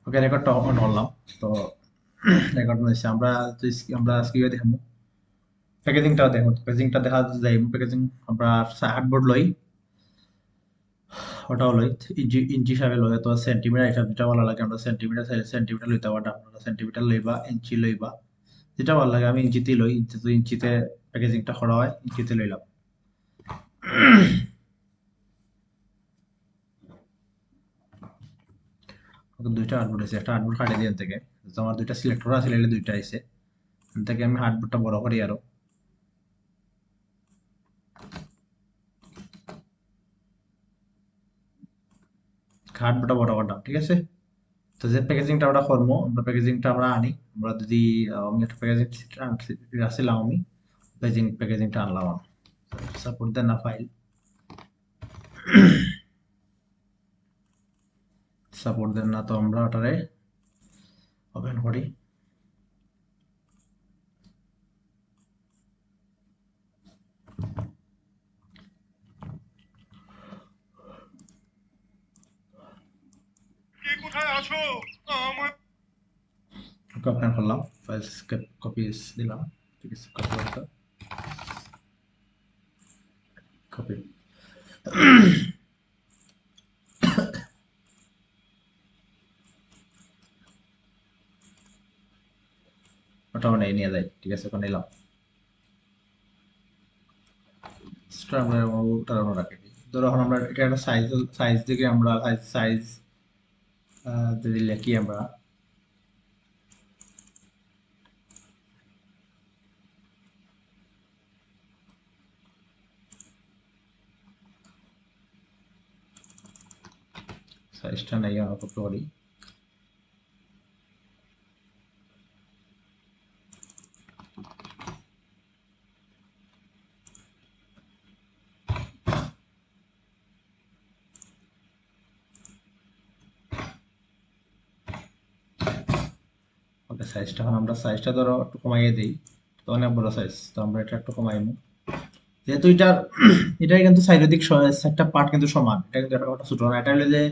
ওকে রেকর্ডটা অন করলাম। তো রেকর্ড হয়েছে। আমরা আজকে দেখাবো প্যাকেজিংটাও দেখো। প্যাকেজিংটা দেখা যায়। প্যাকেজিং আমরা হার্ডবোর্ড লই, ওটাও লই। ইঞ্চি ইঞ্চি হিসাবে লই, তো সেন্টিমিটার হিসাব যেটা ভালো লাগে আমরা সেন্টিমিটার সেন্টিমিটার লইতে পারবো। আপনারা সেন্টিমিটার লইবা, ইঞ্চি লইবা, যেটা ভালো লাগে। আমি ইঞ্চিতেই লই, ইঞ্চিতে প্যাকেজিংটা করা হয়, ইঞ্চিতে লইলাম। দুইটা হার্ডবোর্ড আছে, একটা হার্ডবোর্ড কাটে দিয়ে থেকে। তো আমার দুইটা সিলেক্টর আছে, দুইটা আছে। থেকে আমি হার্ডবোর্ডটা বড় করি আরো। হার্ডবোর্ডটা বড় করলাম, ঠিক আছে। তো যে প্যাকেজিংটা আমরা করবো, আমরা প্যাকেজিংটা আমরা আনি। আমরা যদি আমি একটা প্যাকেজিং আসছিলাম, আমি প্যাকেজিংটা আনলাম। সাপোর্ট দেন না ফাইল, সাপোর্ট দেন না, তো আমরা ওটারে ওপেন করি। ওপেন করলাম, ফাইল কপি দিলাম, ঠিক আছে। কপি ওটাও নিয়ে যাই, ঠিক আছে। ওখানে নিলাম, ওটা রাখি। ধরো এখন আমরা এটা একটা সাইজ সাইজ দিকে আমরা সাইজ যদি লিখি আমরা, সাইজটা নেই আমরা কপি করি। ওকে, সাইজটা এখন আমরা সাইজটা ধরো একটু কমাইয়ে দিই। তো অনেক বড় সাইজ, তো আমরা এটা একটু কমাইমু। যেহেতু এটাই কিন্তু সাইডের দিক একটা পার্ট কিন্তু সমান, এটা কিন্তু একটা ছোট না। এটা হলে যে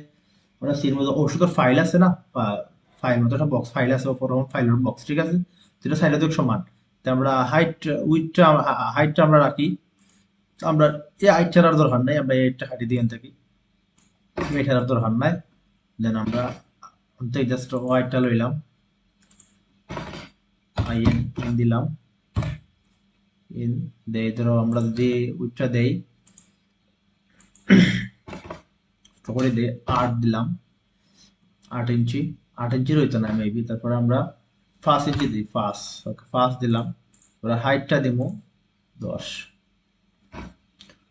আমরা সির মধ্যে ওষুধের ফাইল আছে না, ফাইল মতো একটা বক্স ফাইল আছে, ওপর ফাইলের বক্স, ঠিক আছে। যেটা সাইডের দিক সমান। তো আমরা হাইটটা আমরা রাখি। আমরা এই হাইটটার আর দরকার নাই, আমরা এইটা হাইট দিয়ে থাকি, এটার আর দরকার নাই। দেন আমরা জাস্ট ওয়াইটটা লইলাম, আই এন দিলাম, ইন দেই। ধরো আমরা যদি উইথটা দেই, করে দিয়ে 8 দিলাম, 8 ইঞ্চি। 8 ইঞ্চির হইতো না মেবি। তারপরে আমরা 5 ইঞ্চি দিই, 5 দিলাম। ওরা হাইটটা দিব 10,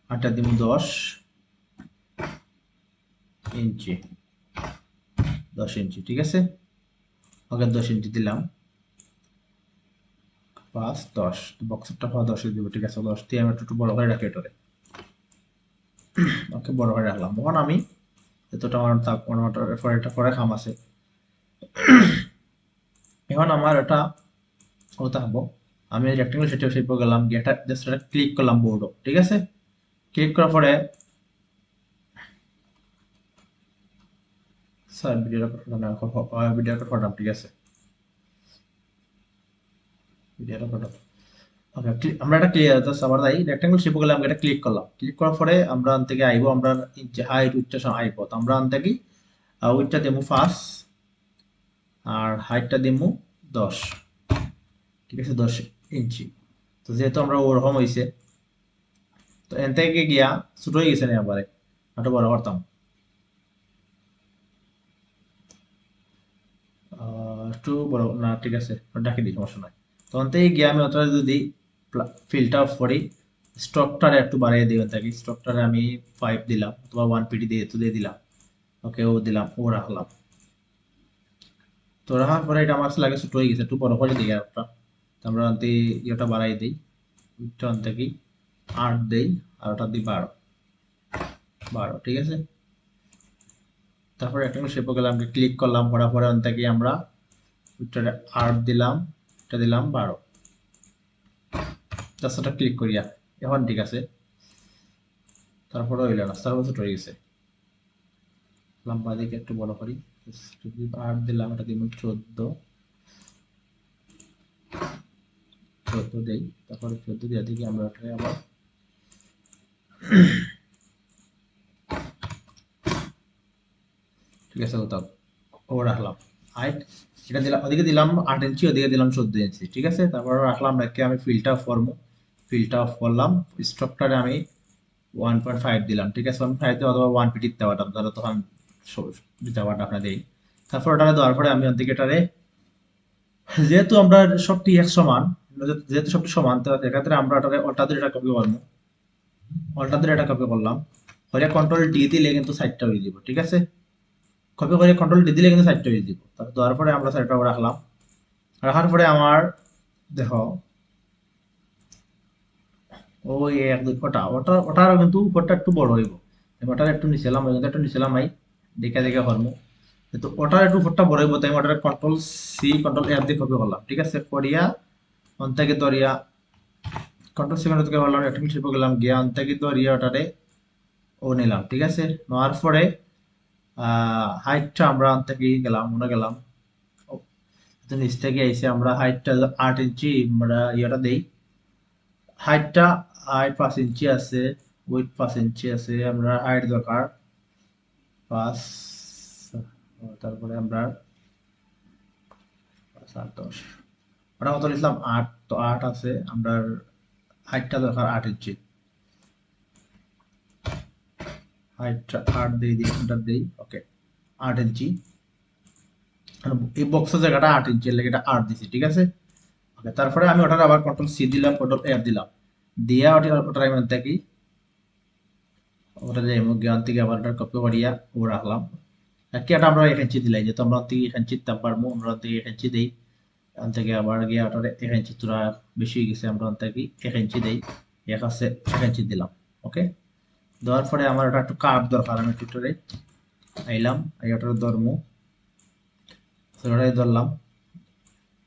হাইটটা দিব 10 ইঞ্চি, 10 ইঞ্চি, ঠিক আছে। ওকে, 10 ইঞ্চি দিলাম, 5 10, বক্সেরটা 10 দিব, ঠিক আছে। 10 দিয়ে আমি একটু বড় করে রাখি এটারে। ওকে, বড় করে রাখলাম। তখন আমি এতটা আমার এটা পরে খাম আছে। এখন আমার এটা হতে হবো, আমি রেক্টেঙ্গল শেপে গেলাম, গিয়ে এটা জাস্ট এটা ক্লিক করলাম বোর্ডও, ঠিক আছে। ক্লিক করার পরে স্যার ভিডিওটা ফটোম, ঠিক আছে। ভিডিওটা ফটো, ওকে। আমরা এটা ক্লিয়ার জাস্ট আবার যাই রেক্টেঙ্গল শেপে গেলে আমরা এটা ক্লিক করলাম। ক্লিক করার পরে আমরা আন থেকে আইবো, আমরা ইঞ্চি হাইট উচ্চতা সব আইবো। তো আমরা আন থেকে উইথটা দেবো 5, আর হাইটটা দেবো 10, ঠিক আছে, 10 ইঞ্চি। তো যেহেতু আমরা ওরকম হইছে, তো এন থেকে গিয়া ছোট হয়ে গেছে না আবার, একটু বড় করতাম। একটু বড় না, ঠিক আছে, ডাকি দিই, সমস্যা নাই। তখন থেকে গিয়ে আমি ওটা যদি ফিলটা অফ করি, স্টকটারে একটু বাড়িয়ে দিই। থাকি স্টকটারে আমি 5 দিলাম, অথবা 1 পিটি দিয়ে দিলাম। ওকে, ও দিলাম, ও রাখলাম। তো রাখার পরে এটা আমার কাছে লাগে ছোট হয়ে গেছে, একটু বড় করে দিই একটা। তো আমরা আনতে ইয়েটা বাড়াই দিই, উইথটা আনতে কি 8 দেই, আর ওটা দিই 12, ঠিক আছে। তারপরে একটা শেপে গেলাম, ক্লিক করলাম, করার পরে আনতে কি আমরা উইথটা 8 দিলাম, এটা দিলাম 12, জাস্ট ওটা ক্লিক করিয়া। এখন ঠিক আছে। তারপরে হইল না, তারপর ছোট হয়ে গেছে। লম্বা দিকে একটু বড় করি, 8 দিলাম, এটা দিব 14 দেই, তারপরে 14 দিয়ে দেখি আমরা এটা আবার ঠিক আছে কোথাও ও রাখলাম হাইট, এটা দিলাম ওদিকে দিলাম 8 ইঞ্চি, ওদিকে দিলাম 14 ইঞ্চি, ঠিক আছে। তারপর রাখলাম, রেখে আমি ফিলটা অফ করলাম, স্ট্রকটারে আমি 1.5 দিলাম, ঠিক আছে। 1.5 অথবা 1 পিটি দিতে পারতাম, তাহলে তখন দিতে পারতাম আপনার দেই। তারপর ওটারে দেওয়ার পরে আমি ওদিকে এটারে, যেহেতু আমরা সবটি এক সমান, যেহেতু সবটি সমান, তো এক্ষেত্রে আমরা ওটারে অল্টা দিয়ে এটা কপি করবো, অল্টা দিয়ে এটা কপি করলাম, করে কন্ট্রোল ডি দিলে কিন্তু সাইডটা হয়ে যাব, ঠিক আছে। কপি করে কন্ট্রোল ডি দিলে কিন্তু সাইডটা হয়ে যাব। তারপর দেওয়ার পরে আমরা সাইডটা রাখলাম, রাখার পরে আমার দেখো ওই এক দুই ওটারও কিন্তু উপরটা একটু বড় হইব, ওটার একটু নিচেলাম, ওই একটু নিচেলাম আই দেখে দেখে হরমু, কিন্তু ওটার একটু উপরটা বড় হইব, তাই ওটার কন্ট্রোল সি কন্ট্রোল এফ দিয়ে কপি করলাম, ঠিক আছে। করিয়া অন্তাকে দরিয়া কন্ট্রোল সি কন্ট্রোল থেকে বললাম, একটা শিল্প গেলাম গিয়া অন্তাকে দরিয়া ওটারে ও নিলাম, ঠিক আছে। নেওয়ার পরে হাইটটা আমরা অন্তাকে গেলাম, মনে গেলাম তো নিচ থেকে এসে আমরা হাইটটা 8 ইঞ্চি আমরা ইয়েটা দেই, হাইটটা 5 ইঞ্চি আছে, উইথ 5 ইঞ্চি আছে, আমরা হাইট দরকার 5, তারপরে আমরা 5 আর 10 ওটা কত লিখলাম 8, তো 8 আছে, আমরা হাইটটা দরকার 8 ইঞ্চি, হাইটটা 8 দিয়ে এন্টার দেই, ওকে 8 ইঞ্চি, এই বক্সের জায়গাটা 8 ইঞ্চি, এর লাগে এটা 8 দিছি, ঠিক আছে। ওকে, তারপরে আমি ওটার আবার কন্ট্রোল সি দিলাম, কন্ট্রোল এফ দিলাম, দিয়া ওটার আমি থাকি ওটা যাই জ্ঞান থেকে আবার ওটা কপি করিয়া ও রাখলাম, কি এটা আমরা 1 ইঞ্চি দিলাই, যেহেতু আমরা থেকে 1 ইঞ্চি তাপ পারবো, আমরা থেকে 1 ইঞ্চি দেই, ওখান থেকে আবার গিয়া ওটা 1 ইঞ্চি তোরা বেশি হয়ে গেছে, আমরা থেকে 1 ইঞ্চি দেই, এক আছে 1 ইঞ্চি দিলাম, ওকে। দেওয়ার পরে আমার ওটা একটু কার্ভ দরকার, আমি টুটারে আইলাম, এই ওটার ধরমু, ওটাই ধরলাম,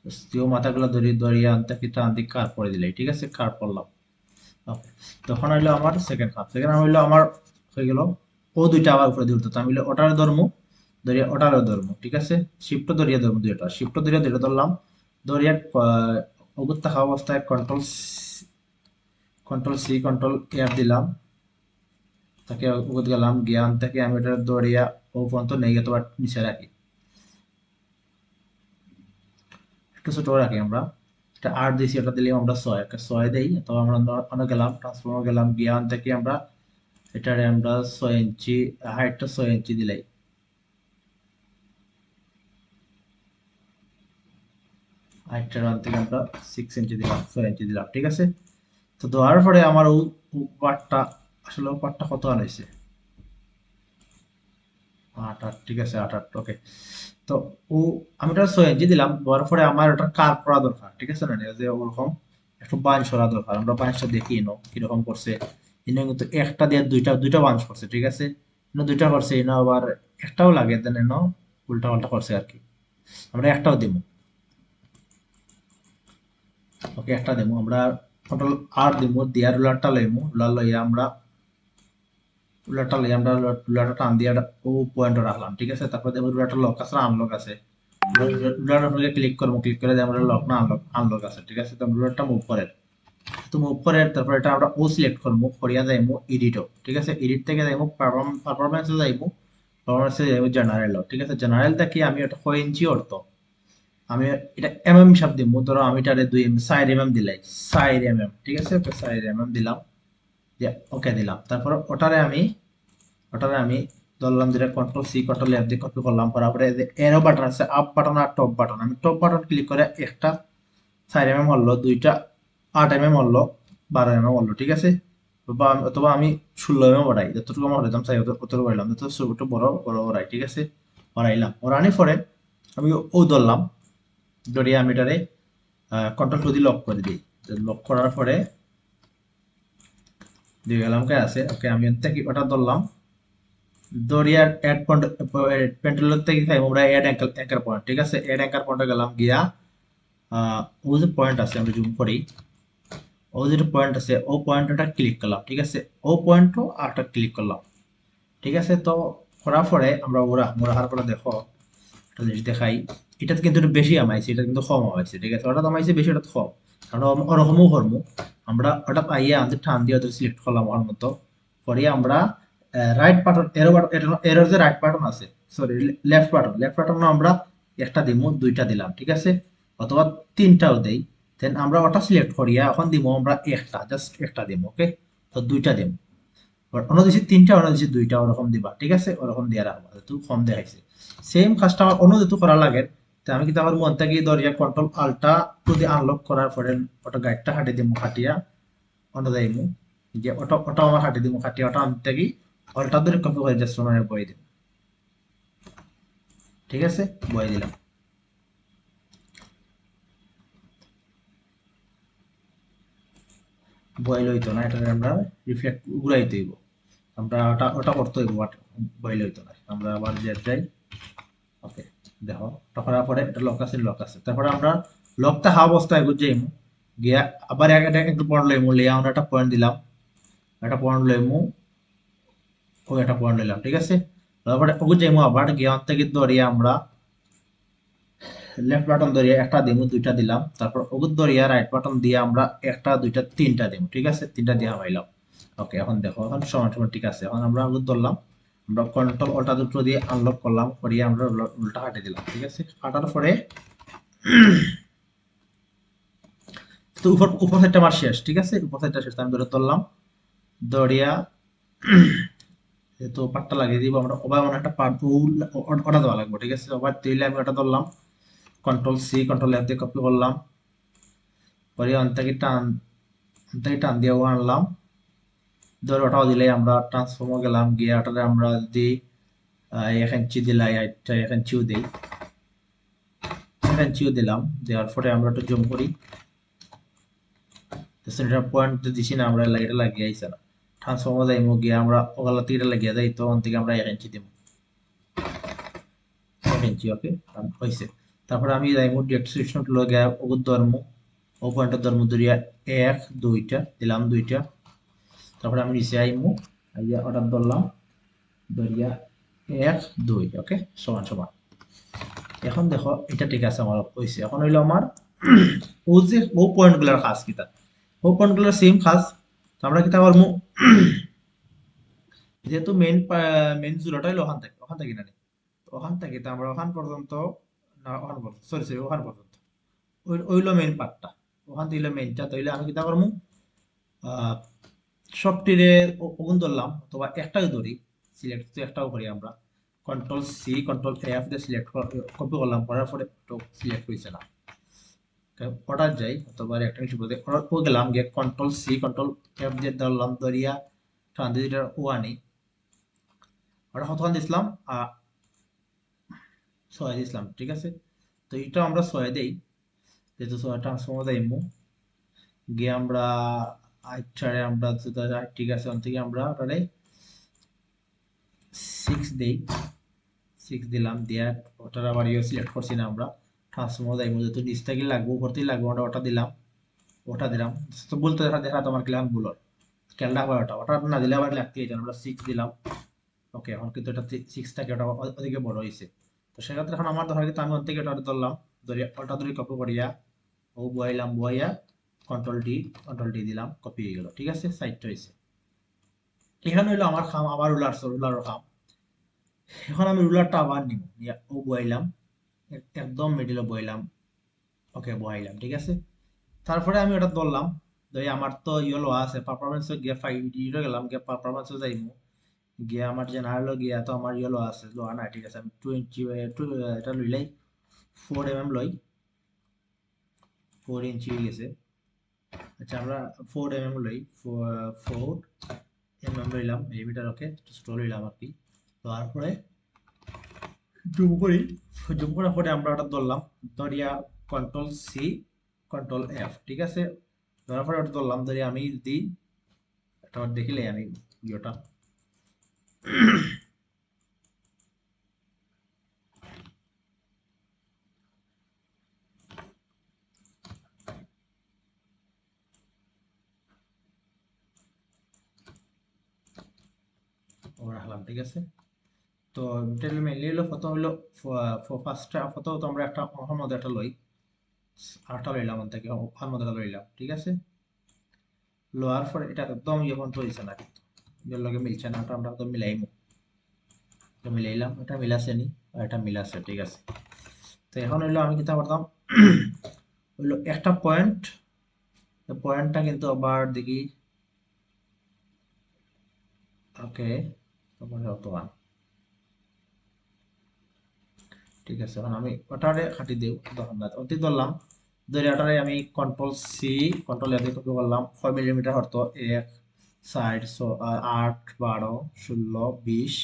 স্টিও মাথাগুলো ধরিয়া আনতে কি টান দিক কার্ভ করে দিলাই, ঠিক আছে, কার্ভ করলাম, ওকে। তখন হইলো আমার সেকেন্ড কার্ভ, সেকেন্ড হইলো আমার হয়ে গেল ও দুইটা আবার উপরে দিয়ে উঠতে, আমি ওটার ধরমু, ধরিয়া ওটারও ধরমু, ঠিক আছে। শিফট ধরিয়া ধরমু, দুইটা শিফট ধরিয়া দুইটা ধরলাম, ধরিয়া অগুত থাকা অবস্থায় কন্ট্রোল সি কন্ট্রোল এফ দিলাম, তাকে অগুত গেলাম, জ্ঞান থেকে আমি এটা ধরিয়া ও পর্যন্ত নেই অথবা নিচে রাখি, একটু ছোট রাখি আমরা, এটা 8 দিয়েছি, এটা দিলে আমরা 6, একটা 6 দেই, অথবা আমরা অন্য গেলাম ট্রান্সফর্মার গেলাম, জ্ঞান থেকে আমরা এটারে আমরা 6 ইঞ্চি, হাইটটা 6 ইঞ্চি দিলাই, হাইটটা রান থেকে আমরা 6 ইঞ্চি দিলাম, 6 ইঞ্চি দিলাম, ঠিক আছে। তো দেওয়ার পরে আমার ও পার্টটা, আসলে ও পার্টটা কত আনাইছে 8, ঠিক আছে 8, ওকে। তো ও আমি ওটা 6 ইঞ্চি দিলাম, দেওয়ার পরে আমার ওটা কার করা দরকার, ঠিক আছে না, যে ওরকম একটু বাঞ্চ করা দরকার, আমরা বাঞ্চটা দেখি নো কিরকম করছে, ইনো কিন্তু একটা দিয়ে দুইটা দুইটা বাঞ্চ করছে, ঠিক আছে, ইনো দুইটা করছে, ইনো আবার একটাও লাগে দেন, ইনো উল্টা পাল্টা করছে আর কি, আমরা একটাও দিব, ওকে একটা দেবো আমরা, কন্ট্রোল আর দিব, দিয়া রুলারটা লইমু, রুলার লইয়া আমরা রুলারটা টান দিয়ে ও পয়েন্ট রাখলাম, ঠিক আছে। তারপর দেখবো রুলারটা লক আছে না আনলক আছে, রুলার আপনাকে ক্লিক করবো, ক্লিক করে আমরা লক না আনলক আনলক আছে, ঠিক আছে। তো রুলারটা মুভ করে, তো মুভ করে তারপর এটা আমরা ও সিলেক্ট করবো, করিয়া যাইমু এডিটও, ঠিক আছে। এডিট থেকে যাইমু পারফরমেন্সে যাইমু, পারফরমেন্সে যাইমু জেনারেল, ঠিক আছে। জেনারেল থেকে আমি এটা 6 ইঞ্চি অর্থ, আমি এটা এমএম হিসাব দিব, ধরো আমি এটারে 2 এমএম 4 এমএম দিলাই, 4 এমএম, ঠিক আছে, ওকে 4 এমএম দিলাম, ওকে দিলাম। তারপর ওটারে আমি ধরলাম, যেটা কন্ট্রোল সি কন্ট্রোল এফ দিয়ে কপি করলাম, করার পরে এরো বাটন আছে, আপ বাটন আর টপ বাটন, আমি টপ বাটন ক্লিক করে একটা 4 এমএম হলো, দুইটা 8 এমএম হলো, 12 এমএম হলো, ঠিক আছে। অথবা আমি 16 এমএম বাড়াই, যতটুকু আমার হইতাম চাই অতটুকু বাড়াইলাম, যত ছোট বড় বড় বাড়াই, ঠিক আছে, বাড়াইলাম। ওরানি পরে আমি ও ধরলাম, ধরিয়ে আমি এটারে কন্ট্রোল টু দিয়ে লক করে দিই, লক করার পরে দিয়ে গেলাম কে আছে, ওকে আমি থেকে ওটা ধরলাম, দরিয়া অ্যাড পয়েন্ট পেন্টুলার থেকে খাই আমরা অ্যাড অ্যাঙ্কার পয়েন্ট, ঠিক আছে, অ্যাড অ্যাঙ্কার পয়েন্টে গেলাম, গিয়া ও যে পয়েন্ট আছে আমি জুম করি, ও যেটা পয়েন্ট আছে ও পয়েন্টটা ক্লিক করলাম, ঠিক আছে, ও পয়েন্টও আরটা ক্লিক করলাম, ঠিক আছে। তো করার পরে আমরা ওরা রাখার পরে দেখো একটা জিনিস দেখাই, এটা কিন্তু একটু বেশি আমাইছে, এটা কিন্তু কম আমাইছে, ঠিক আছে, ওটা আমাইছে বেশি, ওটা কম, কারণ ওরকমও করবো আমরা, ওটা পাইয়ে আমাদের টান দিয়ে ওদের সিলেক্ট করলাম ওর মতো, পরে আমরা রাইট বাটন এরোর যে রাইট বাটন আছে, সরি লেফট বাটন আমরা একটা দিমু, দুইটা দিলাম, ঠিক আছে, অথবা তিনটাও দেই, দেন আমরা ওটা সিলেক্ট করিয়া এখন দিব আমরা একটা, জাস্ট একটা দিব, ওকে, তো দুইটা দিব, অন্য দিছি তিনটা, অন্য দিছি দুইটা, ওরকম দিবা, ঠিক আছে, ওরকম দিয়ে রাখবা যেহেতু কম দেখাইছে। সেম কাজটা আমার অন্য যেহেতু করা লাগে, তো আমি কিন্তু আমার মন থেকে দরিয়া কন্ট্রোল আলটা যদি আনলক করার পরে ওটা গাইডটা হাঁটিয়ে দিব, হাঁটিয়া অন্য যাইমু, যে ওটা ওটা আমার হাঁটিয়ে দিব, হাঁটিয়া ওটা আনতে থাকি, অলটা ধরে কপি করে জাস্ট মানে বই দিব, ঠিক আছে, বই দিলাম, বয়েল হইতো না, এটা আমরা রিফ্লেক্ট ঘুরাইতে হইব, আমরা ওটা ওটা করতে হইব, বয়েল হইতো না, আমরা আবার যে যাই, ওকে, দেখো ওটা করার পরে এটা লক আছে, তারপরে আমরা লকটা হাফ অবস্থায় গুজাইমু, গিয়া আবার একটা একটু পয়েন্ট লইমু, লিয়া আমরা একটা পয়েন্ট দিলাম, একটা পয়েন্ট লইমু, ও একটা পয়েন্ট লইলাম, ঠিক আছে, তারপরে গুজাইমু আবার গিয়া অন থেকে ধরিয়া আমরা লেফট বাটন ধরিয়া একটা দিমু, দুইটা দিলাম, তারপর ওগুত ধরিয়া রাইট বাটন দিয়ে আমরা একটা দুইটা তিনটা দিমু, ঠিক আছে, তিনটা দিয়া পাইলাম, ওকে, এখন দেখো এখন সমান সমান ঠিক আছে, এখন আমরা ওগুত ধরলাম, আমরা কন্ট্রোল অল্টা দুটো দিয়ে আনলক করলাম, করিয়ে আমরা উল্টা কাটে দিলাম, ঠিক আছে, কাটার পরে তো উপর উপর সাইডটা আমার শেষ, ঠিক আছে, উপর সাইডটা শেষ, আমি ধরে ধরলাম, দড়িয়া যেহেতু পাটটা লাগিয়ে দিব আমরা, ওবার মানে একটা পাট ওটা দেওয়া লাগবে, ঠিক আছে, ওবার দিলে আমি ওটা ধরলাম, কন্ট্রোল সি কন্ট্রোল এফ দিয়ে কপি করলাম, পরে অন থেকে টান দিয়ে আনলাম, ধরে ওটাও দিলে আমরা ট্রান্সফর্মও গেলাম, গিয়ে ওটাতে আমরা যদি 1 ইঞ্চি দিলাই, এটা 1 ইঞ্চিও দিই, 1 ইঞ্চিও দিলাম, দেওয়ার পরে আমরা একটু জুম করি, সেন্টার পয়েন্ট দিছি না আমরা, এটা লাগিয়ে আইছে না, ট্রান্সফর্মার যাইমু, গিয়ে আমরা ওগুলা থেকে লাগিয়ে যাই, তো ওখান থেকে আমরা 1 ইঞ্চি দিব, 1 ইঞ্চি, ওকে, হয়েছে, তারপরে আমি যাইমু ডিরেক্ট সিলেকশন টুল গিয়ে ওগুর ধর্ম, ও পয়েন্টের ধর্ম ধরিয়া এক দুইটা দিলাম, দুইটা, তারপরে আমি নিচে আইমু, আইয়া অর্ডার ধরলাম, ধরিয়া এক দুই, ওকে, সমান সমান, এখন দেখো এটা ঠিক আছে আমার হয়েছে, এখন হইলো আমার ও যে ও পয়েন্ট গুলার কাজ কিতা, ও পয়েন্ট গুলার সেম কাজ, তো আমরা কিতা করবো, যেহেতু মেইন জুলাটা হইলো ওখান থেকে না, ওখান থেকে তো আমরা ওখান পর্যন্ত, না ওখান পর্যন্ত, সরি সরি ওখান পর্যন্ত, ওইলো মেইন পার্টটা, ওখান থেকে মেইনটা, তাইলে আমি কিতা করবো, আহ সবটিরে ওগুন ধরলাম, অথবা একটাও ধরি, সিলেক্ট তো একটাও করি আমরা, কন্ট্রোল সি কন্ট্রোল এফ দিয়ে সিলেক্ট কপি করলাম, করার পরে সিলেক্ট হয়েছে না, অর্ডার যাই, অথবা একটা কিছু বলতে অর্ডার করে গেলাম, গিয়ে কন্ট্রোল সি কন্ট্রোল এফ দিয়ে ধরলাম, ধরিয়া টান দিয়ে এটা ও আনি, ওটা কতক্ষণ দিছিলাম, 6 দিছিলাম, ঠিক আছে, তো এটা আমরা 6 দেই, যেহেতু 6 ট্রান্সফর্মার যাইমু, গিয়ে আমরা আচ্ছাড়ে আমরা ঠিক আছে, ওখান থেকে আমরা ওটারে 6 দেই, 6 দিলাম, দিয়া ওটার আবার সিলেক্ট করছি না আমরা, ট্রান্সফর্মার যাইমু, যেহেতু নিচ থেকে লাগবো উপর থেকে লাগবো, ওটা দিলাম, ওটা দিলাম, তো বলতে দেখা দেখা তোমার কিলাম ভুল হয়, খেয়ালটা আবার ওটা ওটা না দিলে আবার লাগতে হয়েছে, আমরা 6 দিলাম, ওকে, এখন কিন্তু এটা 6 থাকে, ওটা ওদিকে বড় হয়েছে, তো সেক্ষেত্রে এখন আমার ধরা কিন্তু আমি ওর থেকে ওটা ধরলাম, ধরে ওটা ধরে কপি করিয়া ও বয়াইলাম, বয়াইয়া কন্ট্রোল ডি দিলাম, কপি হয়ে গেল, ঠিক আছে, সাইডটা হয়েছে, এখানে হইলো আমার খাম, আবার রুলারও খাম, এখন আমি রুলারটা আবার নিব, নিয়ে ও বয়াইলাম, একদম মিডিলে বয়াইলাম, ওকে বয়াইলাম, ঠিক আছে, তারপরে আমি ওটা ধরলাম, ধরে আমার তো ইয়েলো আছে পারফরমেন্সে গিয়ে 5 গেলাম, গিয়ে পারফরমেন্সে যাইমু, গিয়ে আমার জেনারেল গিয়া তো আমার ইয়েলো আছে, লোয়া না, ঠিক আছে, আমি 20 এটা লইলাই 4 লই, 4 ইঞ্চি হয়ে গেছে, আচ্ছা আমরা 4 লই, 4 লইলাম মিলিমিটার, ওকে, স্টোর লইলাম আর কি, তারপরে জুম করি, জুম করার পরে আমরা ওটা ধরলাম, ধরিয়া কন্ট্রোল সি কন্ট্রোল এফ, ঠিক আছে, ধরার পরে ওটা ধরলাম, ধরে আমি যদি এটা দেখিলে আমি ইয়েটা রাখলাম, ঠিক আছে, তো এটা মেইনলি হলো প্রথম হলো ফার্স্টটা প্রথম তো আমরা একটা ওর মধ্যে একটা লই, আরেকটা লইলাম ওর থেকে ওর মধ্যে একটা লইলাম, ঠিক আছে। লোয়ার পরে এটা একদম যখন তো হইছে না, কিন্তু এর লগে মিলছে না, ওটা আমরা তো মিলাইমু। তো মিলাইলাম, এটা মিলাছে নি, আর এটা মিলাছে, ঠিক আছে। তো এখন হইলো আমি কিতা করতাম, হইলো একটা পয়েন্ট, পয়েন্টটা কিন্তু আবার দেখি, ওকে, তারপরে হতো না, ঠিক আছে। এখন আমি ওটারে খাটি দেব, তখন না অতি ধরলাম, ধরে ওটারে আমি কন্ট্রোল সি, কন্ট্রোল এ কপি করলাম, 6 মিলিমিটার হতো, 1 4 8 12 16 20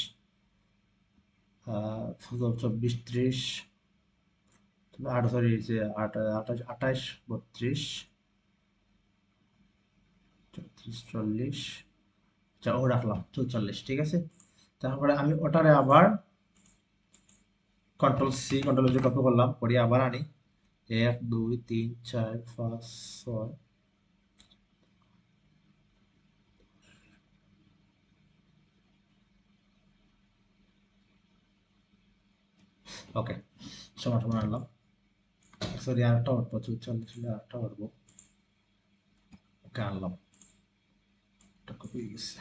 24 30, 8 সরি, 28 28 32 34 40, আচ্ছা ও রাখলাম 44, ঠিক আছে। তারপরে আমি ওটারে আবার কন্ট্রোল সি, কন্ট্রোল যে কপি করলাম, করি আবার আনি, 1 2 3 4 5 6, ওকে, সমান সমান আনলাম, সরি আরেকটা উঠবো, 44 হলে আরেকটা উঠবো, ওকে আনলাম, এটা কপি হয়ে গেছে,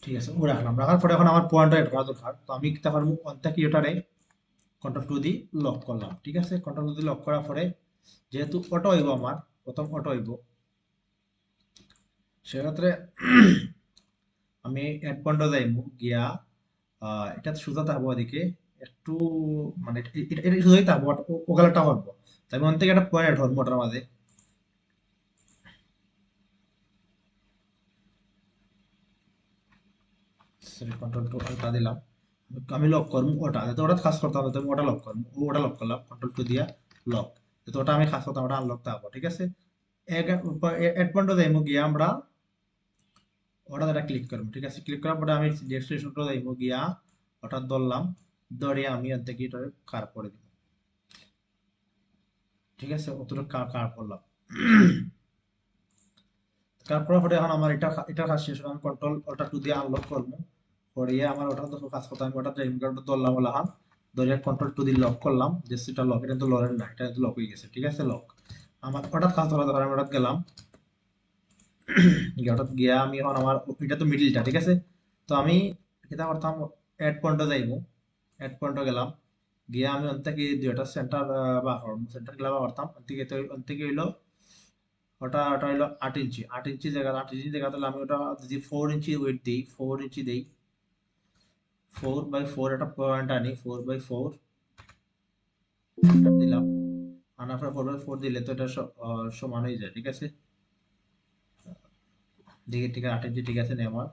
ঠিক আছে। ও রাখলাম, রাখার পরে এখন আমার পয়েন্টটা এটা করা দরকার, তো আমি কি পারবো অন্তা কি ওটারে কন্ট্রোল টু দি লক করলাম, ঠিক আছে। কন্ট্রোল টু দি লক করার পরে যেহেতু অটো হইব আমার, প্রথম অটো হইব, সেক্ষেত্রে আমি এড পয়েন্টে যাইমু গিয়া, এটা সোজা থাকবো ওদিকে একটু, মানে এটা সোজাই থাকবো, ওগালাটা হবো, তাই আমি অন থেকে একটা পয়েন্ট ধরবো ওটার মাঝে, কন্ট্রোল টু ওটা দিলাম, আমি লক করবো ওটা, যাতে ওটা কাজ করতে হবে, আমি ওটা লক করবো, ওটা লক করলাম কন্ট্রোল টু দিয়া লক, যাতে ওটা আমি কাজ করতাম, ওটা আনলক থাকবো, ঠিক আছে। এড পয়েন্টে যাইমু গিয়া আমরা ওটা যেটা ক্লিক করবো, ঠিক আছে। ক্লিক করার পরে আমি ডেস্টিনেশনটা যাইবো গিয়া, ওটা ধরলাম, ধরে আমি এর থেকে এটা কার করে দিব, ঠিক আছে। অতটা কার করলাম, তারপরে পরে এখন আমার এটা কাজ শেষ হলো, আমি কন্ট্রোল ওটা টু দিয়ে আনলক করবো, করিয়ে আমার ওটা তো কাজ করতে, আমি ওটা ড্রাইভিং কার্ডটা ধরলাম, ওলাহান ধরে কন্ট্রোল টু দিয়ে লক করলাম, যে সেটা লক, এটা তো লরের না, এটা তো লক হয়ে গেছে, ঠিক আছে। লক আমার ওটা কাজ ধরা ধরে আমি ওটা গেলাম, ওটা গিয়া আমি এখন আমার, এটা তো মিডিলটা, ঠিক আছে। তো আমি এটা করতাম, এড পয়েন্টে যাইবো, এড পয়েন্টে গেলাম, গিয়ে আমি ওন থেকে দুইটা সেন্টার বা সেন্টার গেলা করতাম, ওন থেকে হইলো ওটা ওটা হইলো 8 ইঞ্চি, 8 ইঞ্চি জায়গা, 8 ইঞ্চি জায়গা, তাহলে আমি ওটা যদি 4 ইঞ্চি ওয়েট দিই, 4 ইঞ্চি দিই, 4/4 একটা পয়েন্ট আনি, 4/4 দিলাম, আনার পর 4/4 দিলে তো এটা সমান হয়ে যায়, ঠিক আছে। দেখি ঠিক আছে, 8 ইঞ্চি ঠিক আছে নে আমার,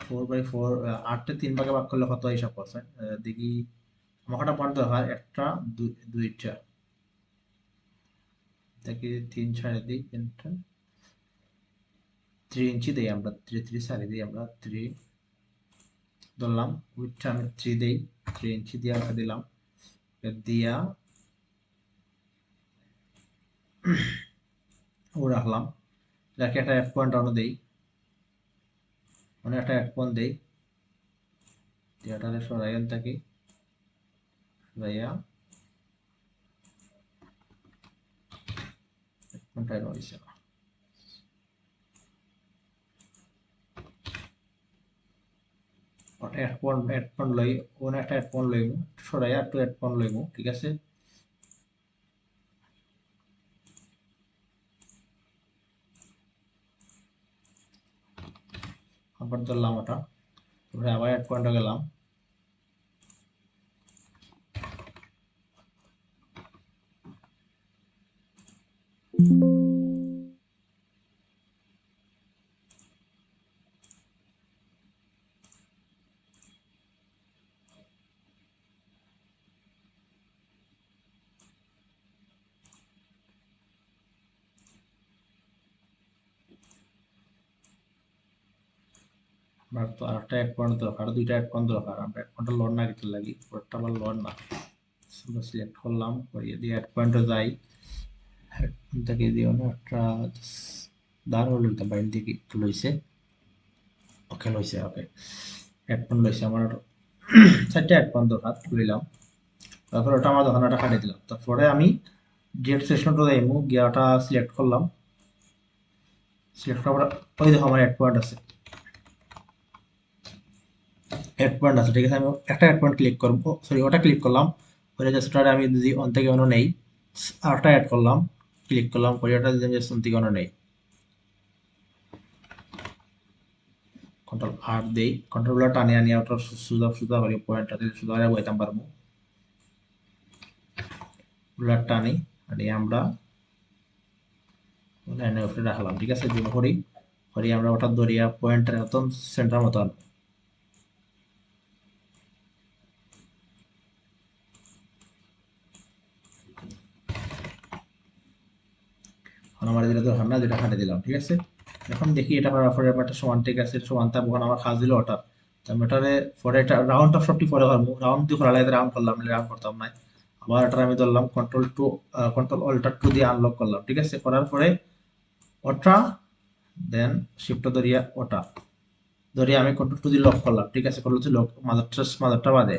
4/4 8 তিন ভাগে ভাগ করলে কত হিসাব করছে, দেখি আমার কটা পয়েন্ট দরকার, একটা দুইটা, দেখি 3 সাড়ে দিই, তিনটা 3 ইঞ্চি দেই আমরা, 3 সারি দিই আমরা, 3 ধরলাম, উইথটা আমি 3 দেই, 3 ইঞ্চি দিয়ে আমরা দিলাম, দিয়া ও রাখলাম, যাকে একটা এক পয়েন্ট আনো দেই, মানে একটা এক পয়েন্ট দেই, দিয়াটারে সরাইন থাকি, সরাইয়া এক পয়েন্ট আনো হইছে না, ওটা এক পয়েন্ট লই, ওনে একটা এক পয়েন্ট লইমু, সরাইয়া একটু এক পয়েন্ট লইমু, ঠিক আছে। আবার ধরলাম ওটা, তারপরে আবার এক পয়েন্টে গেলাম, আমার তো আরেকটা এক পয়েন্ট দরকার, দুইটা এক পয়েন্ট দরকার, আমরা এক পয়েন্টটা লোড না দিতে লাগি, ওটা আবার লোড না, সিলেক্ট করলাম, করিয়ে দিয়ে এক পয়েন্টে যাই, থেকে দিও না একটা দাঁড় হলো, বাইর দিকে একটু লইছে, ওকে লইছে ওকে অ্যাড পয়েন্ট লইছে আমার 4টা অ্যাড পয়েন্ট দরকার লইলাম তারপর ওটা আমার দোকানে ওটা কাটিয়ে দিলাম তারপরে আমি ডিরেক্ট সেশনটা যাইমু গিয়া ওটা সিলেক্ট করলাম সিলেক্ট করার পর ওই দেখো আমার অ্যাড পয়েন্ট আছে অ্যাড পয়েন্ট আছে ঠিক আছে আমি একটা অ্যাড পয়েন্ট ক্লিক করবো সরি ওটা ক্লিক করলাম করে জাস্ট ওটা আমি যদি অন থেকে অন্য নেই আরেকটা অ্যাড করলাম ক্লিক করলাম করে ওটা যদি জাস্ট অন থেকে অন্য নেই কন্ট্রোল আর দেই কন্ট্রোলগুলো টানে আনি ওটা সুদা সুদা করে পয়েন্টটাতে সুদা করে বইতাম পারবো ওগুলো টানি আনি আমরা লাইনের উপরে রাখলাম ঠিক আছে জুম করি করি আমরা ওটা দরিয়া পয়েন্টের একদম সেন্টার মতো আনবো এখন আমার যেটা দরকার না যেটা হাঁটে দিলাম ঠিক আছে এখন দেখি এটা করার পরে একটা সমান ঠিক আছে সমান থাকবো কারণ আমার কাজ দিল ওটা তো আমি ওটারে পরে এটা রাউন্ড অফ সবটি পরে করবো রাউন্ড দিয়ে করা লাগে রাউন্ড করলাম রাউন্ড করতাম না আবার এটা আমি ধরলাম কন্ট্রোল অল্টার টু দিয়ে আনলক করলাম ঠিক আছে করার পরে ওটা দেন শিফট ধরিয়া ওটা ধরিয়া আমি কন্ট্রোল টু দিয়ে লক করলাম ঠিক আছে করলো লক মাদারটা বাদে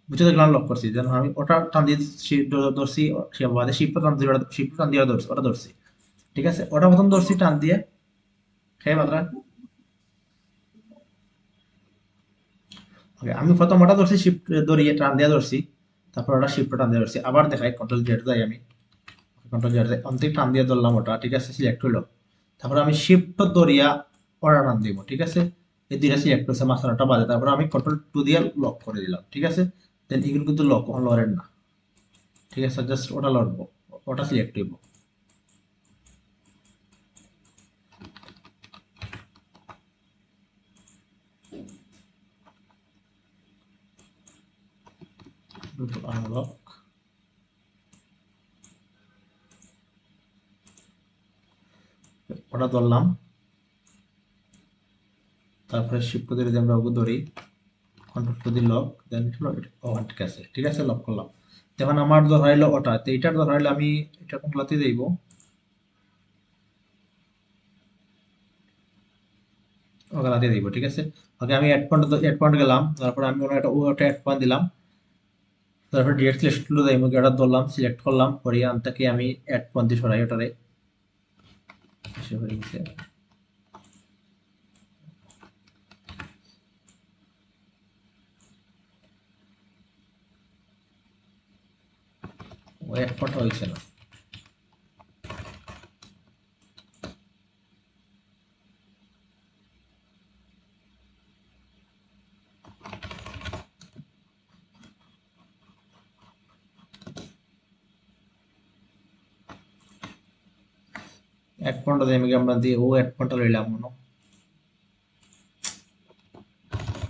বুঝতে দেখলাম লক করছি দেন আমি ওটা টান দিয়ে ধরছি সে বাদে শিফট টান দিয়ে ধরছি ওটা ধরছি ঠিক আছে ওটা প্রথম ধরছি টান দিয়ে খেয়ে মাত্রা ওকে আমি প্রথম ওটা ধরছি শিফট ধরিয়ে টান দিয়ে ধরছি তারপর ওটা শিফট টান দিয়ে ধরছি আবার দেখাই কন্ট্রোল জেড যাই আমি কন্ট্রোল জেড যাই অন্তিম টান দিয়ে ধরলাম ওটা ঠিক আছে সিলেক্ট হইলো তারপর আমি শিফট ধরিয়া ওটা টান দিব ঠিক আছে এই দুইটা সিলেক্ট করছে মাঝখানেটা বাজে তারপর আমি কন্ট্রোল টু দিয়ে লক করে দিলাম ঠিক আছে দেন এগুলো কিন্তু লক লরেন না ঠিক আছে জাস্ট ওটা লড়বো ওটা সিলেক্ট হইব আনলক ওটা ধরলাম তারপরে শিফট ধরে যদি আমরা ওকে ধরি কন্ট্রোল টু দি লক দেন ঠিক আছে ঠিক আছে লক করলাম যখন আমার ধরাইলো ওটা তো এটার ধরাইলে আমি এটা কোনগুলাতে দেব ওগুলাতে দিব ঠিক আছে ওকে আমি অ্যাড পয়েন্ট গেলাম তারপর আমি ওটা অ্যাড পয়েন্ট দিলাম তারপর ডিরেক্ট সিলেক্ট টুলে যাই মুখে ওটা ধরলাম সিলেক্ট করলাম করে আনটাকে আমি অ্যাড পয়েন্ট দিয়ে সরাই ওটারে এসে হয়ে গেছে ও অ্যাড পয়েন্ট হয়েছে না অ্যাড পয়েন্ট দিয়ে আমরা দিয়ে ও অ্যাড পয়েন্ট লইলাম মনে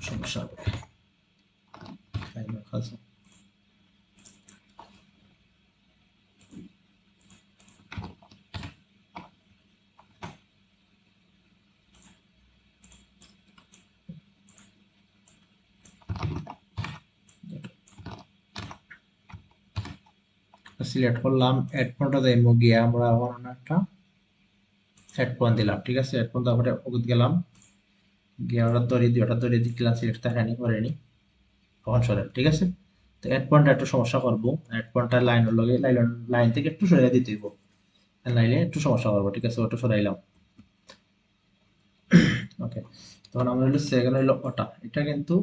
সমস্যা হবে সিলেক্ট করলাম অ্যাড পয়েন্ট দিয়ে গিয়ে আমরা অন্য একটা অ্যাড পয়েন্ট দিলাম ঠিক আছে অ্যাড পয়েন্ট তারপরে ওগুত গেলাম গিয়ে ওটা ধরে দিলাম সিলেক্ট থাকানি করেনি তখন সরে ঠিক আছে তো অ্যাড পয়েন্ট একটু সমস্যা করবো অ্যাড পয়েন্টটা লাইনের লগে লাইন থেকে একটু সরে দিতে হইব লাইনে একটু সমস্যা করবো ঠিক আছে ওটা সরাইলাম ওকে তখন আমরা হলো সেকেন্ড হইলো ওটা এটা কিন্তু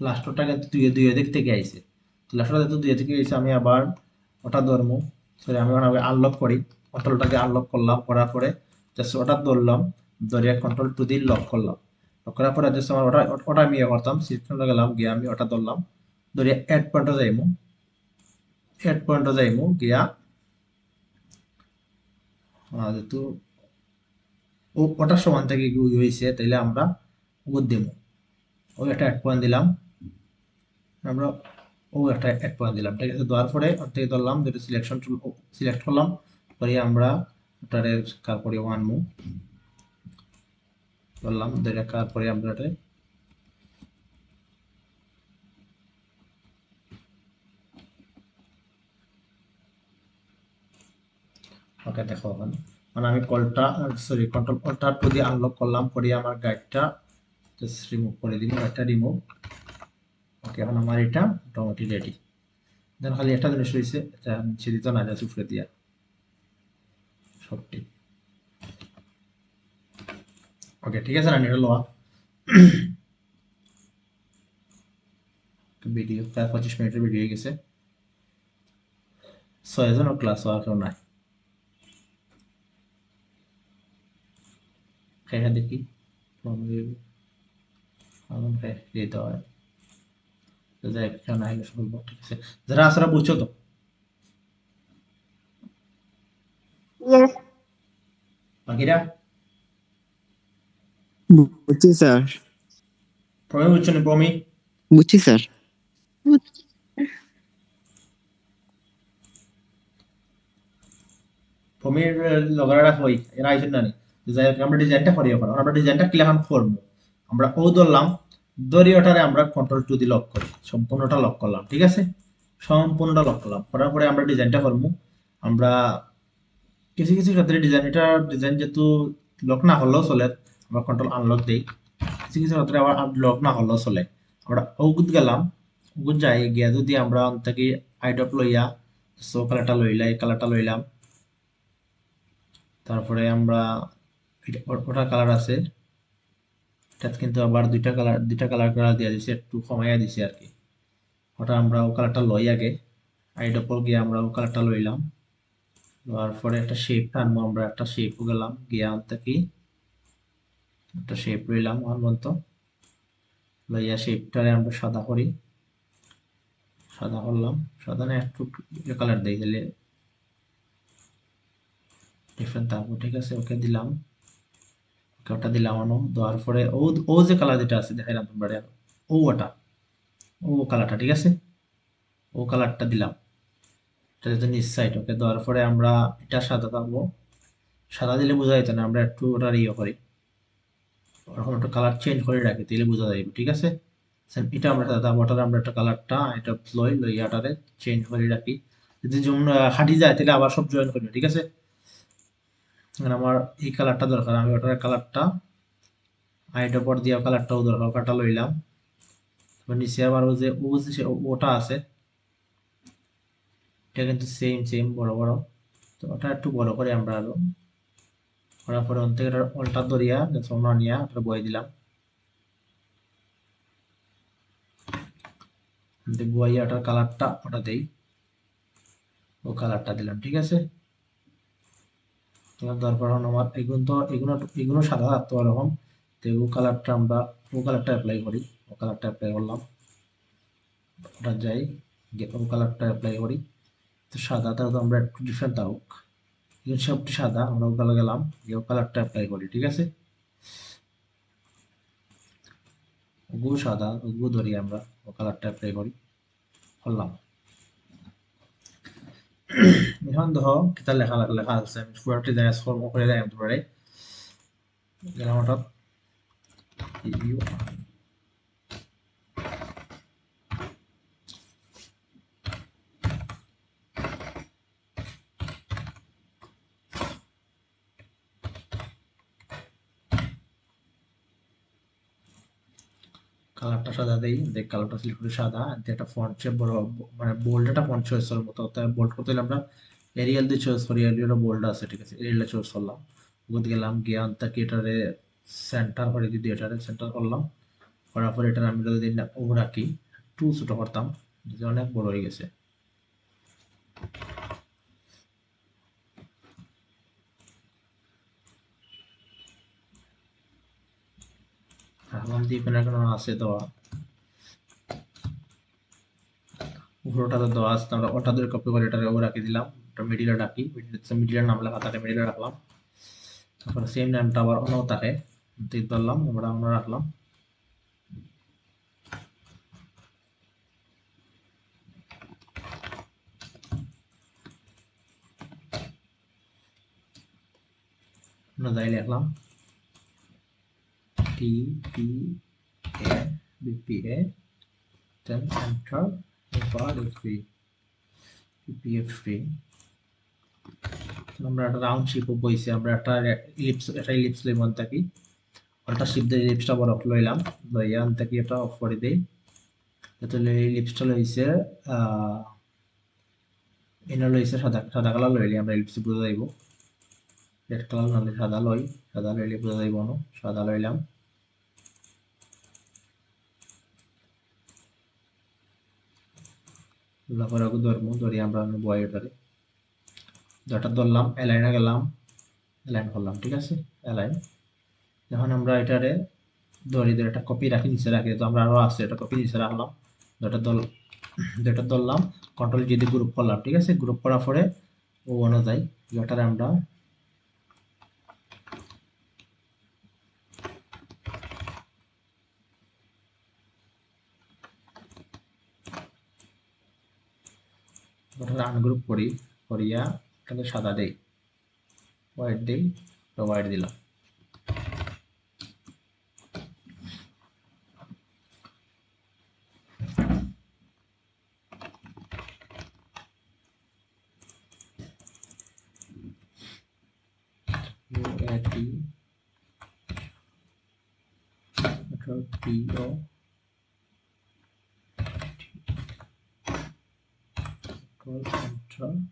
লাস্টটা কিন্তু দুই দিক থেকে আইছে তো লাস্টটা যেহেতু দুই থেকে আইছে আমি আবার ওটা ধরবো সরি আমি আনলক করি কন্ট্রোলটাকে আনলক করলাম করার পরে জাস্ট ওটা ধরলাম ধরে কন্ট্রোল টু দিয়ে লক করলাম লক করার পরে জাস্ট আমার ওটা আমি ইয়ে করতাম সিস্টেমে গেলাম গিয়ে আমি ওটা ধরলাম ধরে অ্যাড পয়েন্টে যাইমু গিয়া যেহেতু ওটার সমান থেকে হয়েছে তাইলে আমরা ও দেবো ওই একটা অ্যাড পয়েন্ট দিলাম আমরা একটা অ্যাড পয়েন্ট দিলাম ঠিক আছে দেওয়ার পরে ওর থেকে ধরলাম যেটা সিলেকশন টুল সিলেক্ট করলাম পরে আমরা ওটারে তারপরে ওয়ান মুভ ধরলাম ধরে তারপরে আমরা এটা ওকে দেখো এখন মানে আমি কলটা সরি কন্ট্রোল অল্টার টু দিয়ে আনলক করলাম, করে আমার গাইডটা জাস্ট রিমুভ করে দিলাম, গাইডটা রিমুভ। ওকে, এখন আমার এটা মোটামুটি রেডি। দেন খালি একটা জিনিস রয়েছে, এটা নিচে দিতে না, জাস্ট উপরে দিয়া সবটি। ওকে, ঠিক আছে না, এটা লোয়া ভিডিও প্রায় 25 মিনিটের ভিডিও হয়ে গেছে। 6 জনের ক্লাস হওয়ার কেউ নাই। খেয়ে দেখি দিতে হয়, যাই কেউ না হলে বলবো, ঠিক আছে। যারা আসরা বুঝছো তো? Yes. বাকিরা বুঝছি স্যার। প্রমি বুঝছো না? প্রমি বুঝছি স্যার। প্রমির লগরা হই এরা আইছেন না নি? যাই হোক, আমরা ডিজাইনটা করি। এখন আমরা ডিজাইনটা ক্লিয়ার করবো। আমরা ও ধরলাম, দড়িওটারে আমরা কন্ট্রোল টু দিয়ে লক করি, সম্পূর্ণটা লক করলাম, ঠিক আছে। সম্পূর্ণটা লক করলাম, করার পরে আমরা ডিজাইনটা করবো। আমরা কিছু কিছু ক্ষেত্রে ডিজাইন যেহেতু লক না হলেও চলে, আমরা কন্ট্রোল আনলক দেই। কিছু কিছু ক্ষেত্রে আবার লক না হলেও চলে। আমরা ওগুত গেলাম, ওগুত যাই গিয়া যদি আমরা থেকে আইডপ লইয়া সো কালারটা লইলা, এই কালারটা লইলাম। তারপরে আমরা ওটা কালার আছে, এটা কিন্তু আবার দুইটা কালার করা দিয়ে দিছে, একটু কমাইয়া দিছে আর কি। ওটা আমরা ও কালারটা লই আগে, আইডপল গিয়ে আমরা ও কালারটা লইলাম। লওয়ার পরে একটা শেপ আনবো, আমরা একটা শেপও গেলাম গিয়ে আনতে কি একটা শেপ লইলাম আমার মতো। লইয়া শেপটারে আমরা সাদা করি, সাদা করলাম। সাদা না একটু কালার দেই, তাহলে ডিফারেন্ট থাকবো, ঠিক আছে। ওকে দিলাম, ওটা দিলাম আনো, দেওয়ার পরে ও ও যে কালার যেটা আছে দেখাইলাম তোমরা, ও ওটা ও কালারটা, ঠিক আছে। ও কালারটা দিলাম, এটা হচ্ছে নিচ সাইড। ওকে দেওয়ার পরে আমরা এটা সাদা থাকবো। সাদা দিলে বোঝা যেত না, আমরা একটু ওটা ইয়ে করি, ওরকম একটু কালার চেঞ্জ করে রাখি, তাহলে বোঝা যাবে, ঠিক আছে। এটা আমরা সাদা ওটার আমরা একটা কালারটা এটা লইয়াটারে চেঞ্জ করে রাখি। যদি হাঁটি যায় তাহলে আবার সব জয়েন করি, ঠিক আছে। এখন আমার এই কালারটা দরকার, আমি ওটার কালারটা আইটার পর দিয়া কালারটাও দরকার, ওটা লইলাম। নিচে আবার ও যে ওটা আছে, এটা কিন্তু সেম সেম বড় বড়, তো ওটা একটু বড় করে আমরা আরো করার পরে ওন থেকে অল্টা ধরিয়া সোনা নিয়া ওটা বয়ে দিলাম। বইয়া ওটার কালারটা ওটা দেই, ও কালারটা দিলাম, ঠিক আছে। তারপর আমার এগুলো সাদা থাকতো এরকম, তো ও কালারটা আমরা ও কালারটা অ্যাপ্লাই করি। ও কালারটা অ্যাপ্লাই করলাম, ওটা যাই ও কালারটা অ্যাপ্লাই করি। তো সাদাটা তো আমরা একটু ডিফারেন্ট থাকুক, এগুলো সবটি সাদা, আমরা ও কালার গেলাম ও কালারটা অ্যাপ্লাই করি, ঠিক আছে। ওগুলো সাদা, ওগুলো ধরি আমরা ও কালারটা অ্যাপ্লাই করি, করলাম। এখন দেখো কিতা লেখা লেখা আছে, আমি পুরোটি জায়গায় স্ক্রল করে দেয় ধরে গেলাম ওটা কালারটা সাদা দেই, দেখ কালারটা সিলেক্ট করি সাদা, একটা ফন্ট শেপ বড়, মানে বোল্ড একটা ফন্ট চয়েস করার মতো, তাই বোল্ড করতে হলে আমরা এরিয়াল দিয়ে চয়েস করি, এরিয়াল বোল্ড আছে, ঠিক আছে, এরিয়াল চয়েস করলাম। ওখান গেলাম গিয়ে আনতাকে এটারে সেন্টার করে দিই, এটারে সেন্টার করলাম। করার পর এটা আমি যদি ও রাখি, একটু ছোট করতাম, যে অনেক বড় হয়ে গেছে। রাখলাম দিয়ে এখানে এখন আছে দেওয়া, উপরোটাতে দেওয়া আছে, আমরা ওটা ধরে কপি করে এটারে ও রাখি দিলাম। ওটা মিডিলে রাখি, মিডিলের নাম লেখা থাকে, মিডিলে রাখলাম। তারপরে সেম নামটা আবার অন্য থাকে, ধরলাম আমরা অন্য রাখলাম। যাই লিখলাম TPA BPA, then enter FRFP PPFP, আমরা একটা রাউন্ড শেপ বইছে আমরা একটা ইলিপস লইমন থাকি একটা শেপ দিয়ে ইলিপসটা বড় লইলাম লইয়া থাকি এটা অফ করে দেই তাহলে ইলিপসটা লইছে এনা লইছে সাদা সাদা কালার লইলে আমরা ইলিপস বুঝা যাইব রেড কালার নালে সাদা লইলে বুঝা যাইব না সাদা লইলাম লাফার আগে ধরি আমরা বয় এটারে যেটা ধরলাম অ্যালাইনে গেলাম অ্যালাইন করলাম ঠিক আছে অ্যালাইন যখন আমরা এটারে ধরি একটা কপি রাখি নিচে রাখি তো আমরা আরো আছে এটা কপি নিচে রাখলাম যেটা ধরলাম কন্ট্রোল যদি গ্রুপ করলাম ঠিক আছে গ্রুপ করার পরে ও অনুযায়ী যেটারে আমরা আনগ্রুপ করি করিয়া এখানে সাদা দেই হোয়াইট দেই তো হোয়াইট দিলাম filter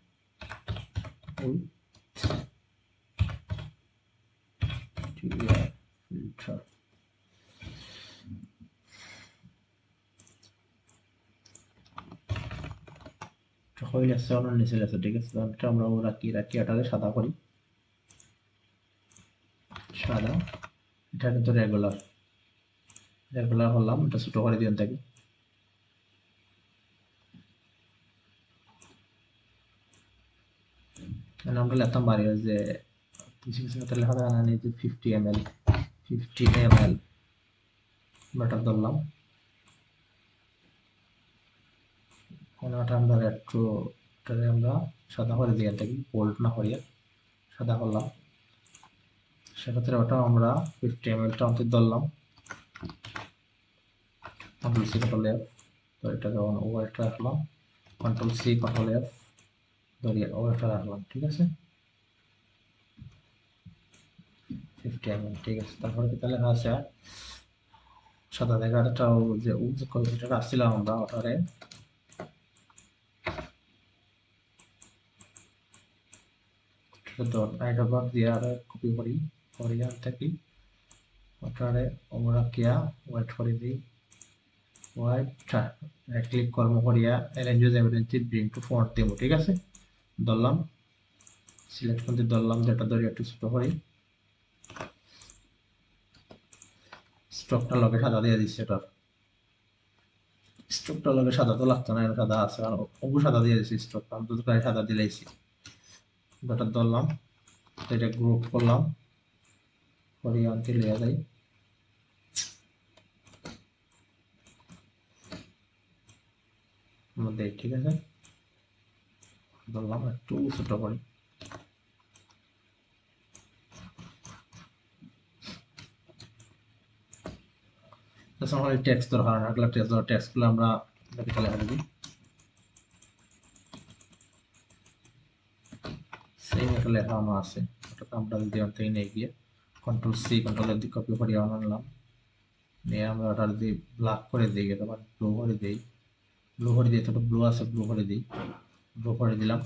হইলে আছে অন্য নিচে আছে ঠিক আছে এটা আমরা রাখি এটাকে সাদা করি সাদা এটা কিন্তু রেগুলার হলাম এটা ছোট করে দিন থাকি আমরা লেখতাম বাড়ি যে কিছু কিছু একটা লেখা থাকে না যে 50 ml বাটার ধরলাম কোনটা আমরা একটু আমরা সাদা করে দিয়ে থাকি বোল্ড না করিয়া সাদা করলাম সেক্ষেত্রে ওটা আমরা 50 ml টা অন্তত ধরলাম কন্ট্রোল সি কন্ট্রোল এফ তো এটা যখন ওভারটা রাখলাম কন্ট্রোল সি কন্ট্রোল এফ ধরিয়ে ওভারটা রাখলাম ঠিক আছে 50 ml ঠিক আছে তারপরে কি তাহলে আছে সাদা দেখাটাও যে যেটা রাখছিলাম আমরা ওটারে হাইড্রোবাক দিয়ে আর কপি করি করিয়া থাকি ওটারে আমরা কিয়া ওয়েট করে দিই হোয়াইট ক্লিক কর্ম করিয়া অ্যারেঞ্জ এভিডেন্সি ব্রিং টু ফন্ট দেবো ঠিক আছে ধরলাম সিলেক্ট করতে ধরলাম যেটা ধরে একটু ছোট করি স্ট্রোকটা লগে সাদা দিয়ে দিচ্ছে এটার স্ট্রোকটা লগে সাদা তো লাগতো না সাদা আছে আর অবু সাদা দিয়ে দিচ্ছি স্ট্রোকটা আমি দুটো গায়ে সাদা দিলেইছি যেটা ধরলাম এটা গ্রুপ করলাম করিয়া আনতে লিয়া যাই মধ্যে ঠিক আছে ধরলাম একটু ছোট করি তাছাড়া টেক্সট দরকার না এগুলো টেক্সটগুলো আমরা ক্যাপিটাল লেখা দিই সেম একটা লেখা আমার আছে ওটাকে আমরা যদি অন থেকে নিয়ে গিয়ে কন্ট্রোল সি কন্ট্রোল এফ দিয়ে কপি করে আনলাম নিয়ে আমরা ওটা যদি ব্ল্যাক করে দিই অথবা ব্লু করে দিই ব্লু করে দিয়ে ছোট ব্লু আছে ব্লু করে দিই ব্লু করে দিলাম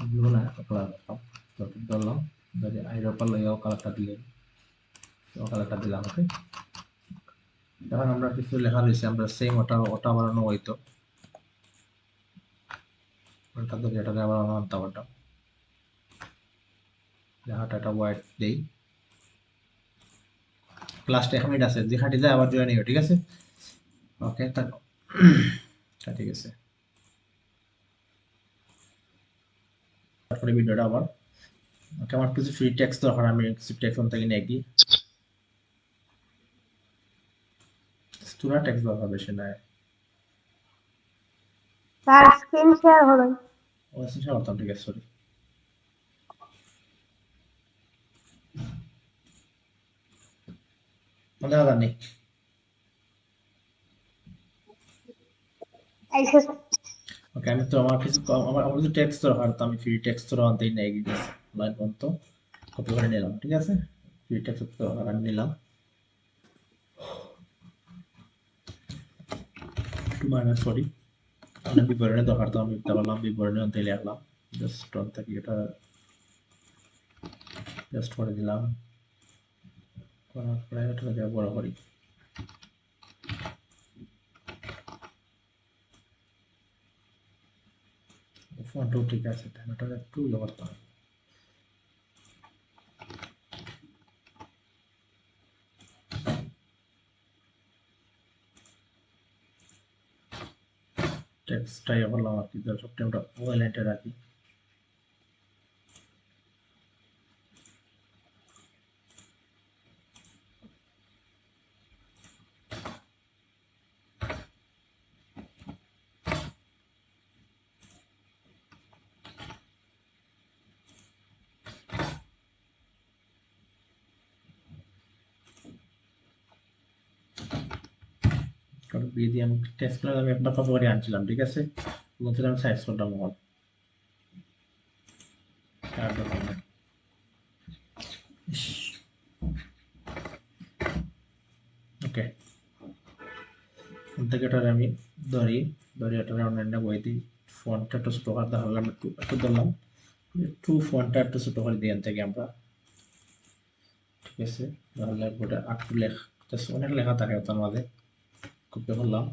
ব্লু না কালার ধরলাম যদি আইরোপাল লইয়াও কালারটা দিলেন ও কালারটা দিলাম ওকে এখন আমরা কিছু লেখা রয়েছে আমরা সেম ওটা বানানো হইতো ওটা ধরে এটাকে আবার আনতে পারতাম লেখাটা একটা হোয়াইট দেই ক্লাসটা এখন আছে যে খাটি যায় আবার জয়েন নিও ঠিক আছে ওকে ঠিক আছে তারপরে ভিডিওটা আবার ওকে আমার কিছু ফ্রি টেক্সট দরকার আমি কিছু টেক্সট অন থেকে নিয়ে গিয়ে স্টুডেন্ট টেক্সট দরকার বেশি নাই স্যার স্ক্রিন শেয়ার হলো ও সেটা করতাম ঠিক আছে সরি মনে হয় নেই আইসা ওকে, আমি তো আমার কিছু আমার কিছু টেক্সট দরকার, তো আমি ফ্রি টেক্সট তো আনতেই নেই গেছি লাইন পর্যন্ত কপি করে নিলাম, ঠিক আছে। ফ্রি টেক্সট তো আমি নিলাম, একটু মাইনাস করি, মানে বিবরণে দরকার, তো আমি লিখতে পারলাম বিবরণে অন্তে লিখলাম, জাস্ট অন থেকে এটা জাস্ট করে দিলাম, করার পরে এটা বড় করি, ফন্টও ঠিক আছে, তাহলে এটা একটু ইয়ে করতে হবে। টেক্সটটাই করলাম আর কি, সবটা আমরা ওয়েলেন্টে রাখি। কারণ বি দিয়ে আমি টেক্সট করে আমি একটা কপি করে আনছিলাম, ঠিক আছে, ওখান থেকে আমি সাইজ করলাম এখন আর দরকার নেই। ওকে, থেকে এটা আমি ধরি, এটা অন্যান্য বই দিই, ফন্টটা একটু ছোট করে ধরলাম, একটু একটু ধরলাম, একটু ফন্টটা একটু ছোট করে দিই থেকে আমরা, ঠিক আছে। তাহলে ওটা একটু লেখা, অনেক লেখা থাকে তার মাঝে, কপি করলাম,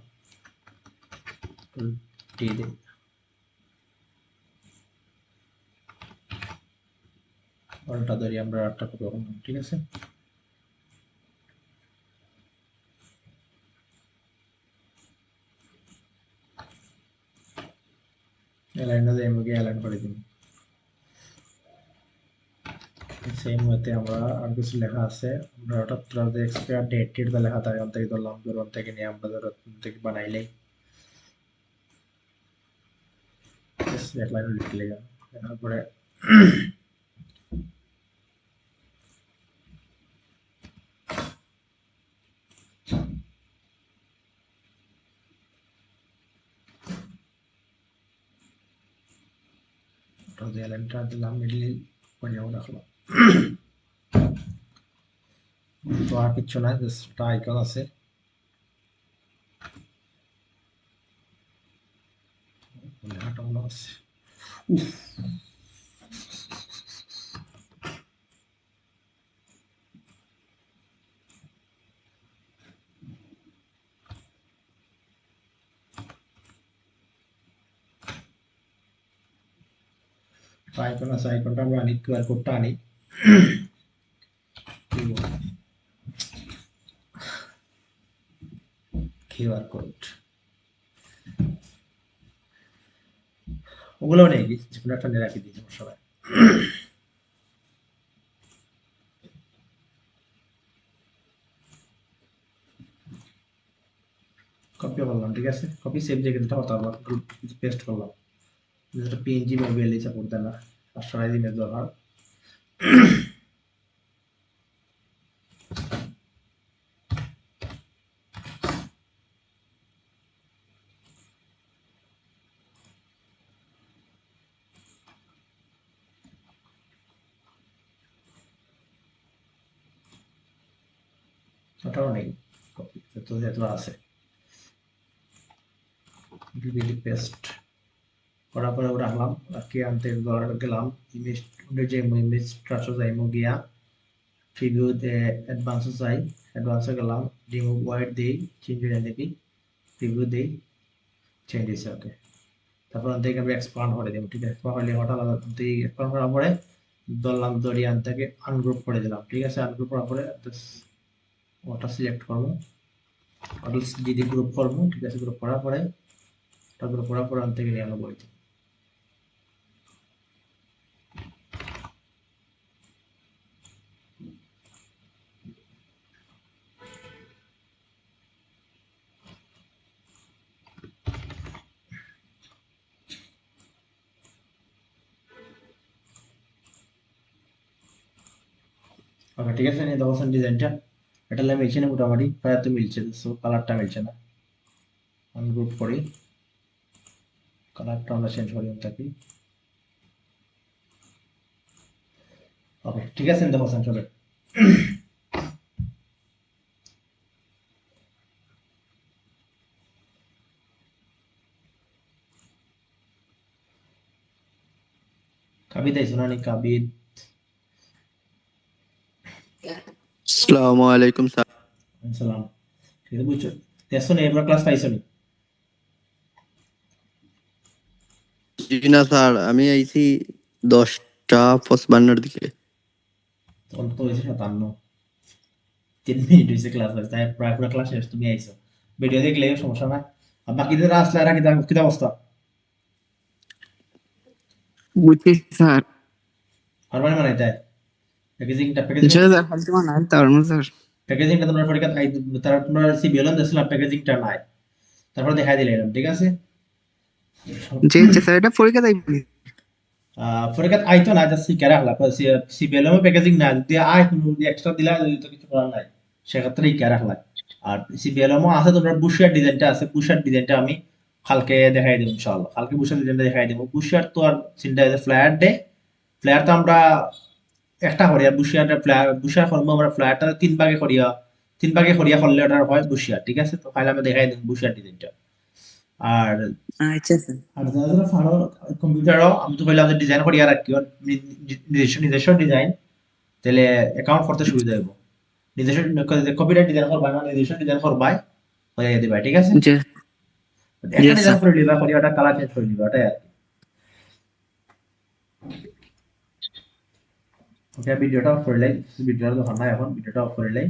দিয়ে দিই, ওটা ধরি আমরা একটা কপি করলাম, ঠিক আছে। লাইনটা দিয়ে এমনি অ্যালাইন করে দিন, সেম ওয়েতে আমরা আর কিছু লেখা আছে, আমরা ওটা ধরো এক্সপায়ার ডেট টেট লেখা থাকে, ওখান থেকে ধরলাম, ধরো ওখান থেকে নিয়ে আমরা ধরো ওখান থেকে বানাইলেই এক লাইন লিখলে তারপরে ওটা দিয়ে লাইনটা দিলাম, মিডিল পর্যায়ে রাখলাম, তো আর কিছু না, জাস্ট একটা আইকন আছে, লেখাটা মনে আছে, আইকন আছে, আইকনটা আমরা আনি, কিউআর কোডটা আনি, কিউআর কোড ওগুলো নেই, যেগুলো একটা নিয়ে রাখি দিই সমস্যা নাই। কপি করলাম, ঠিক আছে, কপি সেভ জায়গায় দিতে হতো, আবার পেস্ট করলাম, যেটা পিএনজি বা বিএলই সাপোর্ট দেয় না, রাস্টারাইজ ইমেজ দরকার, ওটাও নেই, কপি তো যেহেতু আছে, ডিলিট পেস্ট করার পরে ওটা রাখলাম, রাখি আনতে গেলাম, ইমেজ যে ইমেজ ট্রান্সফার যাইমু গিয়া প্রিভিউতে অ্যাডভান্সে যাই, অ্যাডভান্সে গেলাম, রিমুভ ওয়াইড দেই, চেঞ্জ আইডেন্টিটি, প্রিভিউ দেই, চেঞ্জ হয়েছে, ওকে। তারপর ওখান থেকে আমি এক্সপান্ড করে দেবো, ঠিক আছে, এক্সপান্ড করলে ওটা আলাদা থেকে এক্সপান্ড করার পরে ধরলাম, দরিয়ান থেকে আনগ্রুপ করে দিলাম, ঠিক আছে, আনগ্রুপ করার পরে ওটা সিলেক্ট করবো, ওটা যদি গ্রুপ করবো, ঠিক আছে, গ্রুপ করার পরে ওটা গ্রুপ করার পরে ওখান থেকে নিয়ে আনবো বইতে। ওকে, ঠিক আছে, নিয়ে দেখছেন ডিজাইনটা, এটা মিলছে না মোটামুটি, প্রায় তো মিলছে, সো কালারটা মিলছে না, আনগ্রুপ করি, কালারটা আমরা চেঞ্জ করি থাকি। ওকে, ঠিক আছে, দেখো চলে। কাবিদ আইছো না নি? কাবিদ, আসসালামু আলাইকুম স্যার। সালাম। ঠিক আছে, বুঝছো? দেখছো না এবার ক্লাস পাইছো নি? জি না স্যার, আমি আইছি 10:55 দিকে। তখন তো হয়েছে 57, 3 মিনিট হয়েছে ক্লাস হয়েছে, তাই প্রায় পুরো ক্লাস শেষ, তুমি আইছো। ভিডিও দেখলে সমস্যা না। আর বাকিদের আসলে আর কি অবস্থা? বুঝছি স্যার। আর মানে তাই প্যাকেজিংটা ইনশাআল্লাহ স্যার, ফালতু বানান তার মধ্যে স্যার। প্যাকেজিংটা তোমরা পরীক্ষা তারা তোমরা সিবিএলএম দিয়েছিলাম, প্যাকেজিংটা নাই, তারপর দেখাই দিলে এরকম, ঠিক আছে? জি জি স্যার, এটা পরীক্ষা তাই বলি। পরীক্ষা আইতো না, জাস্ট শিখে রাখলা। সিবিএলএম প্যাকেজিং না, যদি আয় তুমি যদি এক্সট্রা দিলা, যদি তো কিছু করার নাই, সেক্ষেত্রে শিখে রাখলা। আর সিবিএলএম আছে, তোমরা বুশিয়ার ডিজাইনটা আছে, বুশিয়ার ডিজাইনটা আমি কালকে দেখাই দেবো ইনশাআল্লাহ। কালকে বুশিয়ার ডিজাইনটা দেখাই দেবো। বুশিয়ার তো আর চিন্তা আছে, ফ্লায়ার ডে, ফ্লায়ার তো আমরা একটা করিয়া বুশিয়ারটা ফ্লায়ার, বুশিয়ার করবো আমরা ফ্লায়ারটা 3 ভাগে করিয়া, 3 ভাগে করিয়া করলে ওটা হয় বুশিয়ার, ঠিক আছে? তো ফাইলে আমি দেখাই দেবো বুশিয়ার ডিজাইনটা। আর আচ্ছা স্যার। আর যারা যারা ফারো কম্পিউটারও, আমি তো কইলাম যে ডিজাইন করিয়া রাখি, ওর নিজস্ব নিজস্ব ডিজাইন, তাহলে অ্যাকাউন্ট করতে সুবিধা হইব। নিজস্ব কম্পিউটার ডিজাইন করবা না, নিজস্ব ডিজাইন করবাই হয়ে দিবা, ঠিক আছে? জি জি একটা ডিজাইন স্যার। করে নিবা, করিয়া ওটা কালার চেঞ্জ করে নিবা, ওটাই আর কি। ওকে, ভিডিওটা অফ করে লাই, ভিডিওটা তো হয় না এখন, ভিডিওটা অফ করে লাই।